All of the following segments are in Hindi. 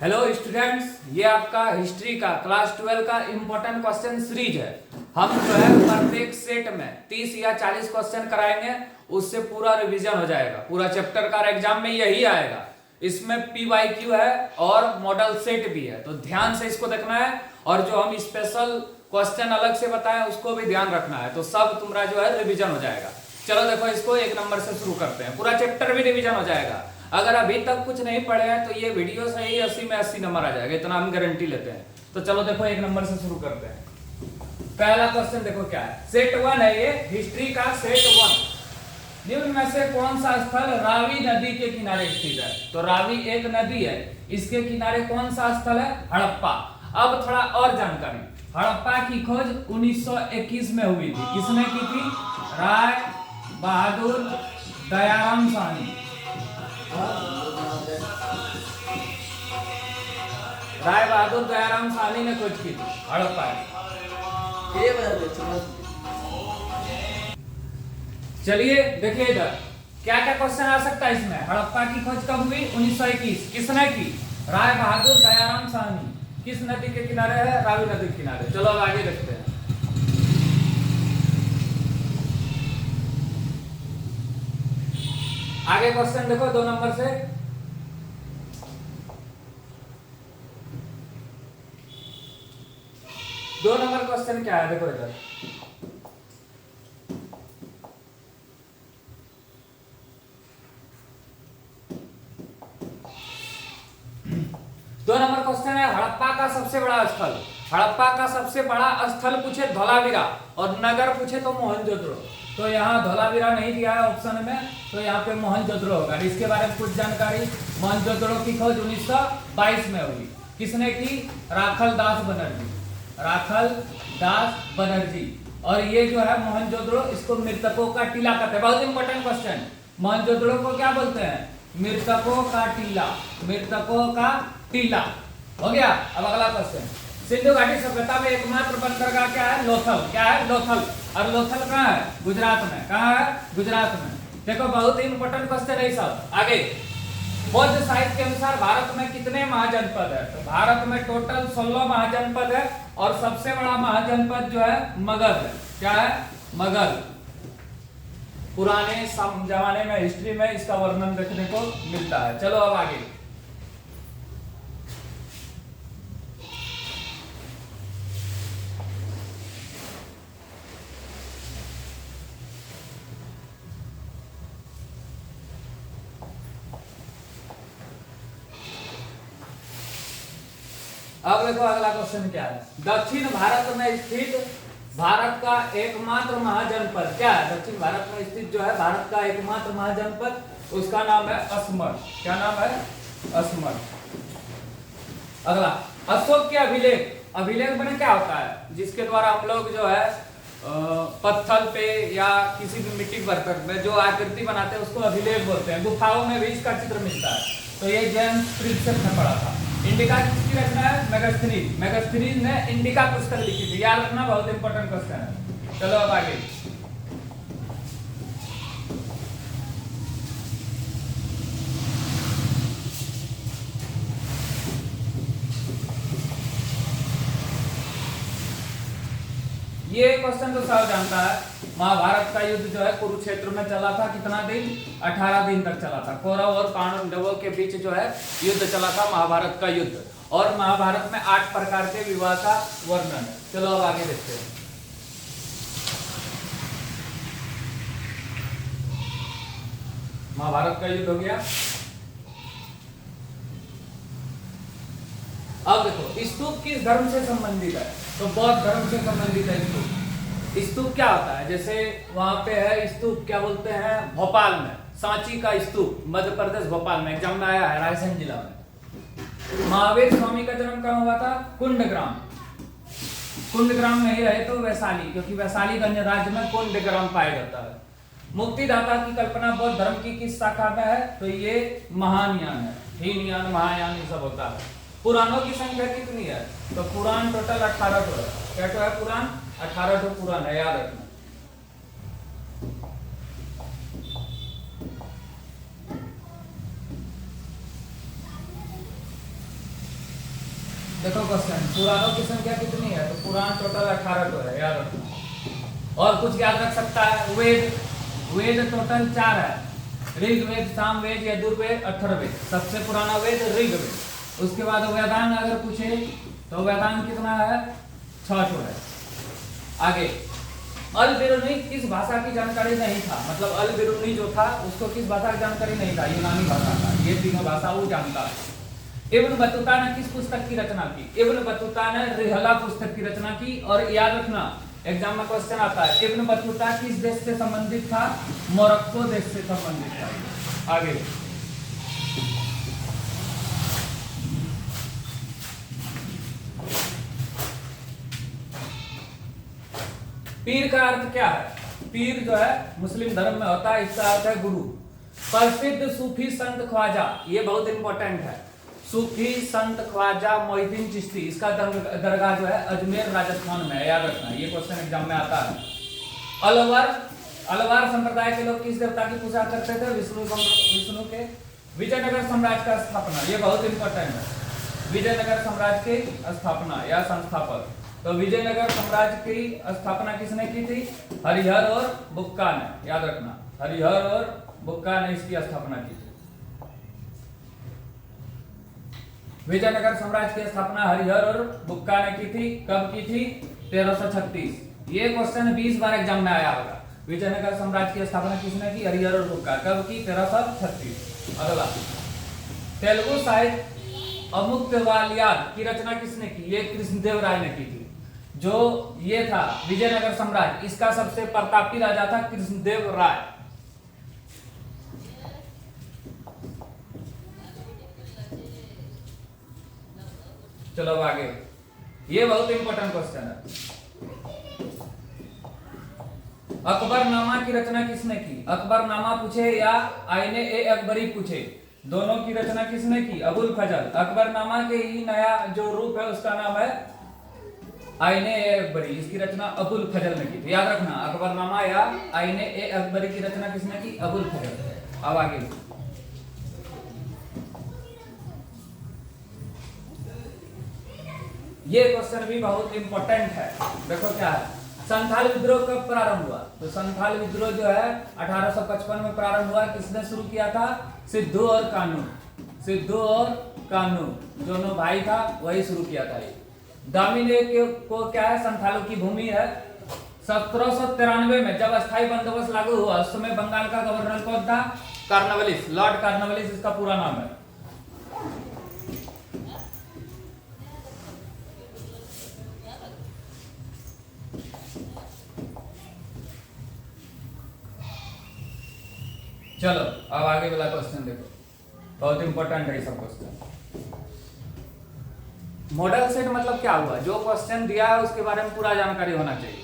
हेलो स्टूडेंट्स, ये आपका हिस्ट्री का क्लास 12 का इम्पोर्टेंट क्वेश्चन सीरीज है। हम जो है प्रत्येक सेट में 30 या 40 क्वेश्चन कराएंगे, उससे पूरा रिवीजन हो जाएगा। पूरा चैप्टर का एग्जाम में यही आएगा। इसमें PYQ है और मॉडल सेट भी है, तो ध्यान से इसको देखना है। और जो हम स्पेशल क्वेश्चन अलग से बताएं उसको भी ध्यान रखना है, तो सब तुम्हारा जो है रिविजन हो जाएगा। चलो देखो, इसको 1 नंबर से शुरू करते हैं। पूरा चैप्टर भी रिविजन हो जाएगा। अगर अभी तक कुछ नहीं पढ़े हैं तो ये वीडियो से ही 80 में 80 नंबर आ जाएगा, इतना हम गारंटी लेते हैं। तो चलो देखो, 1 नंबर से शुरू करते हैं। पहला क्वेश्चन देखो क्या है। सेट 1 है ये, हिस्ट्री का सेट 1। निम्न में से कौन सा स्थल रावी नदी के किनारे स्थित है? तो रावी एक नदी है, इसके किनारे कौन सा स्थल है? हड़प्पा। अब थोड़ा और जानकारी। हड़प्पा की खोज 1921 में हुई थी। किसने की थी? राय बहादुर दयाराम साहनी। राय बहादुर दयाराम साहनी ने खोज की थी हड़प्पा की। चलिए देखिए इधर क्या क्या क्वेश्चन आ सकता है इसमें। हड़प्पा की खोज कब हुई? 1921। किसने की? राय बहादुर दयाराम साहनी। किस नदी के किनारे है? रावी नदी के किनारे। चलो अब आगे देखते हैं। आगे क्वेश्चन देखो 2 नंबर से। दो नंबर क्वेश्चन क्या है? देखो इधर। दो नंबर क्वेश्चन है, हड़प्पा का सबसे बड़ा स्थल। हड़प्पा का सबसे बड़ा स्थल पूछे धोलावीरा और नगर पूछे तो मोहनजोदड़ो। तो यहाँ धोलावीरा नहीं दिया है ऑप्शन में, तो यहाँ पे मोहनजोदड़ो होगा। इसके बारे में कुछ जानकारी। मोहनजोदड़ो की खोज 1922 में हुई। किसने की? राखल दास बनर्जी। राखल दास बनर्जी। और ये जो है मोहनजोदड़ो, इसको मृतकों का टीला कहते हैं। बहुत इंपॉर्टेंट क्वेश्चन। मोहनजोदड़ो को क्या बोलते हैं? मृतकों का टीला। मृतकों का टीला हो गया। अब अगला क्वेश्चन। सिंधु घाटी सभ्यता में एकमात्र बंदरगाह क्या है? लोथल। क्या है? लोथल। और लोथल कहाँ है? गुजरात में। कहाँ है? गुजरात में। देखो बहुत ही इंपॉर्टेंट क्वेश्चन है सब। आगे, बौद्ध साहित्य के अनुसार भारत में कितने महाजनपद है? तो भारत में टोटल 16 महाजनपद है और सबसे बड़ा महाजनपद जो है मगध है। क्या है? मगध। पुराने जमाने में हिस्ट्री में इसका वर्णन देखने को मिलता है। चलो अब आगे। अब देखो अगला क्वेश्चन क्या है। दक्षिण भारत में स्थित भारत का एकमात्र महाजनपद क्या है? दक्षिण भारत में स्थित जो है भारत का एकमात्र महाजनपद, उसका नाम है असमर। क्या नाम है? असमर। अगला, अशोक के अभिलेख। अभिलेख बने क्या होता है? जिसके द्वारा हम लोग जो है पत्थर पे या किसी भी मिट्टी के बर्तन में जो आकृति बनाते हैं उसको अभिलेख बोलते हैं। गुफाओं में भी इसका चित्र मिलता है। तो ये जेम्स प्रिंसेप ने पढ़ा था। इंडिका किसकी रचना है? मेगास्थनीज। मेगास्थनीज ने इंडिका पुस्तक लिखी थी। याद रखना, बहुत इंपॉर्टेंट क्वेश्चन है। चलो अब आगे। ये क्वेश्चन तो सब जानता है। महाभारत का युद्ध जो है कुरुक्षेत्र में चला था। कितना दिन? 18 दिन तक चला था। कौरव और पांडवों के बीच जो है युद्ध चला था, महाभारत का युद्ध। और महाभारत में 8 प्रकार के विवाह का वर्णन है। चलो अब आगे देखते हैं। महाभारत का युद्ध हो गया। अब देखो, स्तूप किस धर्म से संबंधित है? तो बौद्ध धर्म से संबंधित है स्तूप। स्तूप क्या होता है? जैसे वहां पे है स्तूप, क्या बोलते हैं? भोपाल में सांची का स्तूप, मध्य प्रदेश भोपाल में एग्जाम में आया है, रायसेन जिला में। महावीर स्वामी का जन्म कहाँ हुआ था? कुंडग्राम। कुंडग्राम नहीं रहे तो वैशाली, क्योंकि वैशाली गणराज्य में कुंडग्राम पाया जाता है। मुक्तिदाता की कल्पना बौद्ध धर्म की किस शाखा में है? तो ये महायान है। हीनयान, महायान ये सब होता है। पुराणों की संख्या कितनी है? तो पुराण टोटल 18 है। क्या तो है? पुराण 18 पुराण है, याद रखना। देखो क्वेश्चन, पुराणों की संख्या कितनी है? तो पुराण टोटल 18 तो है, याद रखना। और कुछ याद रख सकता है, वेद, वेद टोटल 4 है, ऋग्वेद, सामवेद, यजुर्वेद, अथर्ववेद। सबसे पुराना वेद ऋग्वेद। उसके बाद वेदांग अगर पूछे तो वेदांग कितना है? 6 ठो है। आगे, अल बिरुनी किस भाषा की जानकारी नहीं था? मतलब अल बिरुनी जो था उसको किस भाषा की जानकारी नहीं था? यूनानी भाषा था। ये तीनों भाषा वो जानता है। इब्न बतूता ने किस पुस्तक की रचना की? इब्न बतूता ने रिहला पुस्तक की रचना की। और याद रखना, एग्जाम में क्वेश्चन आता है, इब्न बतूता किस देश से संबंधित था? मोरक्को देश से संबंधित था। आगे, पीर का अर्थ क्या है? पीर जो है मुस्लिम धर्म में होता है, इसका अर्थ है गुरु। प्रसिद्ध सूफी संत ख्वाजा, ये बहुत इंपॉर्टेंट है, सूफी संत ख्वाजा मोहिद्दीन चिश्ती, इसका दरगाह जो है अजमेर राजस्थान में है, याद रखना, ये क्वेश्चन एग्जाम में आता है। अलवार संप्रदाय के लोग किस देवता की पूजा करते थे? विष्णु के। विजयनगर साम्राज्य का स्थापना, ये बहुत इंपॉर्टेंट है, विजयनगर साम्राज्य की स्थापना या संस्थापक। तो विजयनगर साम्राज्य की स्थापना किसने की थी? हरिहर और बुक्का ने, याद रखना, हरिहर और बुक्का ने इसकी स्थापना की थी। विजयनगर साम्राज्य की स्थापना हरिहर और बुक्का ने की थी। कब की थी? 1336। ये क्वेश्चन 20 बार एग्जाम में आया होगा। विजयनगर साम्राज्य की स्थापना किसने की? हरिहर और बुक्का। कब की? 1336। अगला, तेलुगु साहित्य अमुक्तमाल्यद की रचना किसने की? ये कृष्णदेवराय ने की थी। जो ये था विजयनगर साम्राज्य, इसका सबसे प्रतापी राजा था कृष्णदेवराय। चलो आगे, ये बहुत इंपॉर्टेंट क्वेश्चन है। अकबरनामा की रचना किसने की? अकबरनामा पूछे या आईने ए अकबरी पूछे, दोनों की रचना किसने की? अबुल फजल। अकबरनामा के ही नया जो रूप है उसका नाम है आईने ए अकबरी, इसकी रचना अबुल फजल ने की थी, याद रखना। अकबरनामा या आईने ए अकबरी की रचना किसने की? अबुल फजल। अब आगे, ये क्वेश्चन भी बहुत इंपॉर्टेंट है, देखो क्या है। संथाल विद्रोह कब प्रारंभ हुआ? तो संथाल विद्रोह जो है 1855 में प्रारंभ हुआ। किसने शुरू किया था? सिद्धू और कान्हू। सिद्धू और कान्हू दोनों भाई था, वही शुरू किया था। ये दामिनी को क्या है? संथालों की भूमि है। 1793 में जब अस्थायी बंदोबस्त लागू हुआ उस समय बंगाल का गवर्नर कौन था? कार्नवालिस, लॉर्ड कार्नवालिस इसका पूरा नाम है। चलो अब आगे वाला क्वेश्चन देखो, बहुत इंपॉर्टेंट है ये सब क्वेश्चन। मॉडल सेट मतलब क्या हुआ? जो क्वेश्चन दिया है उसके बारे में पूरा जानकारी होना चाहिए।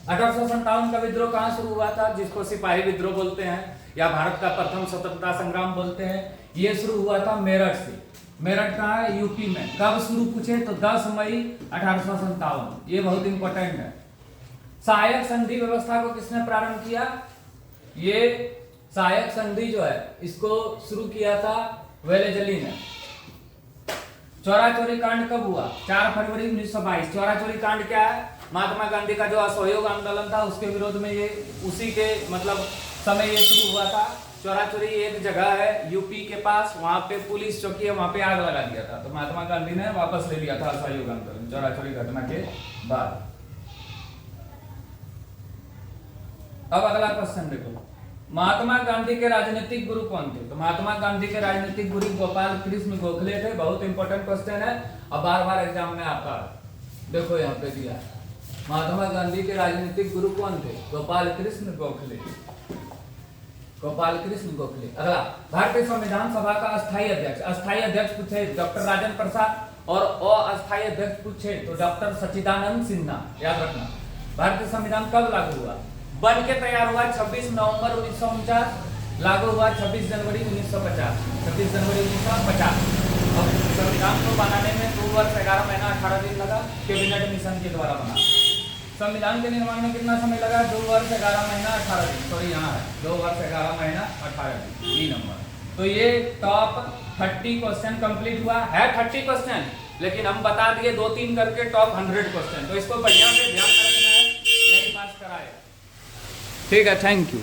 1857 का विद्रोह कहाँ शुरू हुआ था? जिसको सिपाही विद्रोह बोलते हैं या भारत का प्रथम स्वतंत्रता संग्राम बोलते हैं। ये शुरू हुआ था मेरठ से। मेरठ कहाँ है? यूपी में। कब शुरू पूछे तो 10 मई 1857। ये बहुत इंपॉर्टेंट है। सहायक संधि व्यवस्था को किसने प्रारंभ किया? ये सहायक संधि जो है इसको शुरू किया था वेलेजली ने। चौरा चोरी कांड कब हुआ? 4 फरवरी 1922। चौरा चोरी कांड क्या है? महात्मा गांधी का जो असहयोग आंदोलन था उसके विरोध में ये उसी के मतलब समय ये शुरू हुआ था। चौरा चोरी एक जगह है यूपी के पास, वहां पे पुलिस चौकी है, वहां पे आग लगा दिया था, तो महात्मा गांधी ने वापस ले लिया था असहयोग आंदोलन चौरा चोरी घटना के बाद। अब अगला क्वेश्चन देखो, महात्मा गांधी के राजनीतिक गुरु कौन थे? तो महात्मा गांधी के राजनीतिक गुरु गोपाल कृष्ण गोखले थे। बहुत इंपॉर्टेंट क्वेश्चन है और बार बार एग्जाम में आता है। देखो यहाँ पे दिया है, महात्मा गांधी के राजनीतिक गुरु कौन थे? गोपाल कृष्ण गोखले। गोपाल कृष्ण गोखले। अगला, भारतीय संविधान सभा का अस्थायी अध्यक्ष। अस्थायी अध्यक्ष पूछे डॉक्टर राजेंद्र प्रसाद और अस्थायी अध्यक्ष पूछे तो डॉक्टर सच्चिदानंद सिन्हा, याद रखना। भारतीय संविधान कब लागू हुआ? बन के तैयार हुआ 26 नवंबर 1949, लागू हुआ 26 जनवरी 1950। 26 जनवरी 1950। अब संविधान को बनाने में 2 वर्ष 11 महीना 18 दिन लगा, कैबिनेट मिशन के द्वारा बना। संविधान के निर्माण में कितना समय लगा? 2 वर्ष 11 महीना 18 दिन। सॉरी यहाँ है 2 वर्ष 11 महीना 18 दिन, 3 नंबर। तो ये टॉप 30 क्वेश्चन कंप्लीट हुआ है। 30 क्वेश्चन, लेकिन हम बता दिए 2-3 करके टॉप 100 क्वेश्चन, तो इसको बढ़िया से ध्यान रखना है, यही पास कराएगा। ठीक है, थैंक यू।